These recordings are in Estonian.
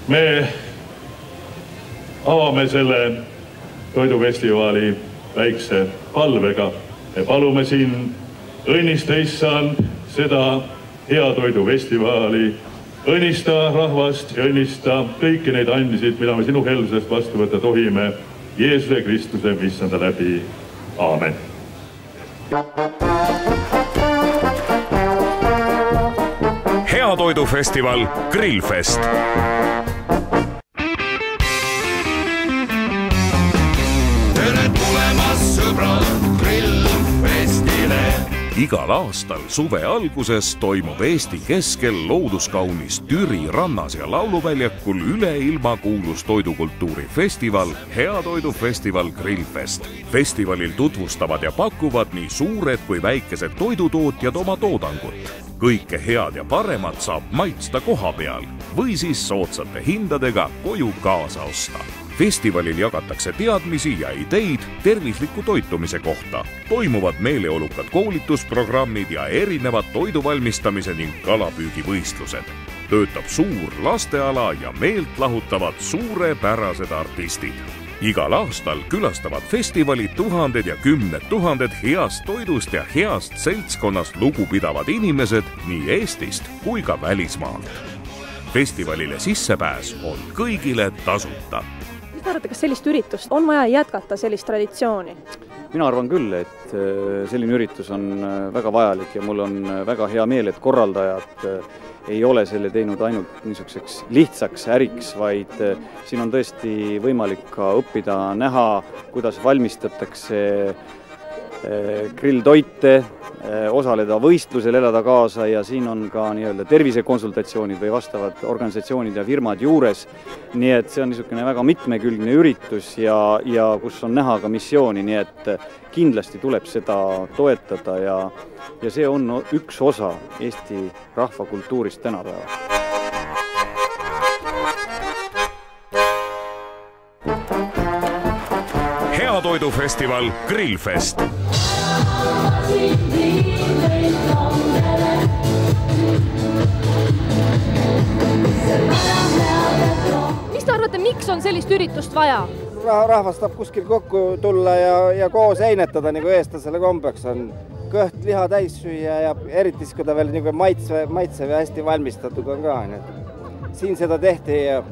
Me avame selle toidufestivali väikse palvega. Me palume siin õnnista issand seda hea toidufestivali, õnnista rahvast ja õnnista kõiki neid andisid, mida me sinu hellusest vastu võtta tohime Jeesuse Kristuse issanda läbi. Aamen. Hea toidufestival Grillfest. Tere tulemas sõbrad Grillfestile. Igal aastal suve alguses toimub Eesti keskel looduskaunis Türi rannas ja lauluväljakul üle ilma kuulus toidukultuuri festival Hea toidufestival Grillfest. Festivalil tutvustavad ja pakuvad nii suured kui väikesed toidutootjad oma toodangut. Kõike head ja paremat saab maitsta koha peal või siis soodsate hindadega koju kaasa osta. Festivalil jagatakse teadmisi ja ideid tervisliku toitumise kohta. Toimuvad meeleolukad koolitusprogrammid ja erinevad toiduvalmistamise ning kalapüügivõistlused. Töötab suur lasteala ja meelt lahutavad suurepärased artistid. Igal aastal külastavad festivali tuhanded ja kümned tuhanded heast toidust ja heast seltskonnast lugupidavad inimesed nii Eestist kui ka välismaalt. Festivalile sissepääs on kõigile tasuta. Mis arvate, kas sellist üritust on vaja jätkata sellist traditsiooni? Mina arvan küll, et selline üritus on väga vajalik ja mul on väga hea meel, et korraldajad ei ole selle teinud ainult niisuguseks lihtsaks äriks, vaid siin on tõesti võimalik ka õppida, näha, kuidas valmistatakse grilltoite, osaleda võistlusel, elada kaasa ja siin on ka nii-öelda tervisekonsultatsioonid või vastavad organisatsioonid ja firmad juures. Nii et see on niisugune väga mitmekülgne üritus ja kus on näha ka missiooni, nii et kindlasti tuleb seda toetada ja see on üks osa Eesti rahvakultuurist tänapäeval. Hea toidufestival Grillfest. Mis te arvate, miks on sellist üritust vaja? Rahvas tahab kuskil kokku tulla ja koos einetada, nagu eestlasele kombeks on. Kõht liha täis süüa ja eriti kui ta veel maitsev ja hästi valmistatud on ka. Siin seda tehti ja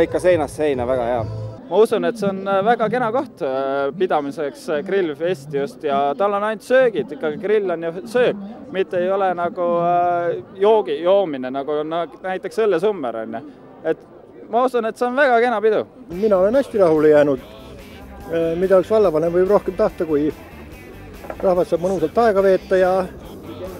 ikka seinast seina, väga hea. Ma usun, et see on väga kena koht pidamiseks grillfesti just ja tal on ainult söögid, ikkagi grill on ju sööb, mitte ei ole nagu joomine, nagu näiteks õllesummer on. Et ma usun, et see on väga kena pidu. Mina olen hästi rahule jäänud, mida üks vallavanem võib rohkem tahta, kui rahvas saab mõnusalt aega veeta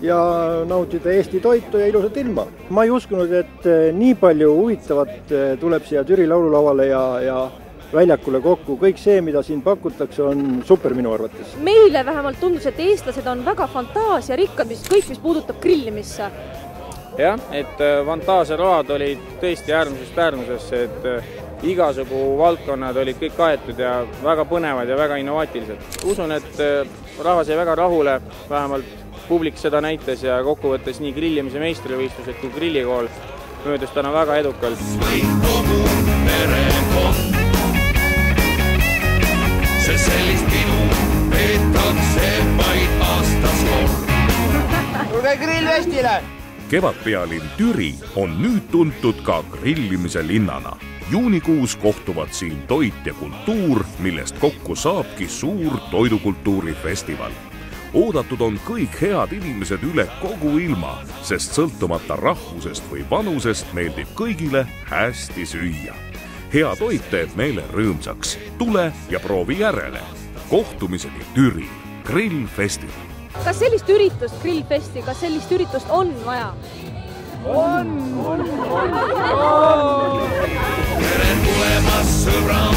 ja nautida Eesti toitu ja ilusat ilma. Ma ei uskunud, et nii palju huvitavat tuleb siia Türi laululavale ja väljakule kokku. Kõik see, mida siin pakutakse, on super minu arvates. Meile vähemalt tundus, et eestlased on väga fantaasiarikkad, mis puudutab grillimisse. Jah, et fantaasiaload olid tõesti äärmusest, et igasugu valdkonnad olid kõik kaetud ja väga põnevad ja väga innovaatilised. Usun, et rahvas jäi väga rahule, vähemalt publik seda näitas ja kokkuvõttes nii grillimise meistrivõistlused kui grillikool möödus täna väga edukalt. See sellist pidu peetakse vaid aastas kord. Tule grillfestile! Kevadpealinn Türi on nüüd tuntud ka grillimise linnana. Juunikuus kohtuvad siin toit ja kultuur, millest kokku saabki suur toidukultuurifestival. Oodatud on kõik head inimesed üle kogu ilma, sest sõltumata rahvusest või vanusest meeldib kõigile hästi süüa. Hea toit teeb meele rõõmsaks. Tule ja proovi järele. Kohtumiseni Türi Grillfestival. Kas sellist üritust, Grillfesti, kas sellist üritust on vaja? Tere tulemas sõbrad!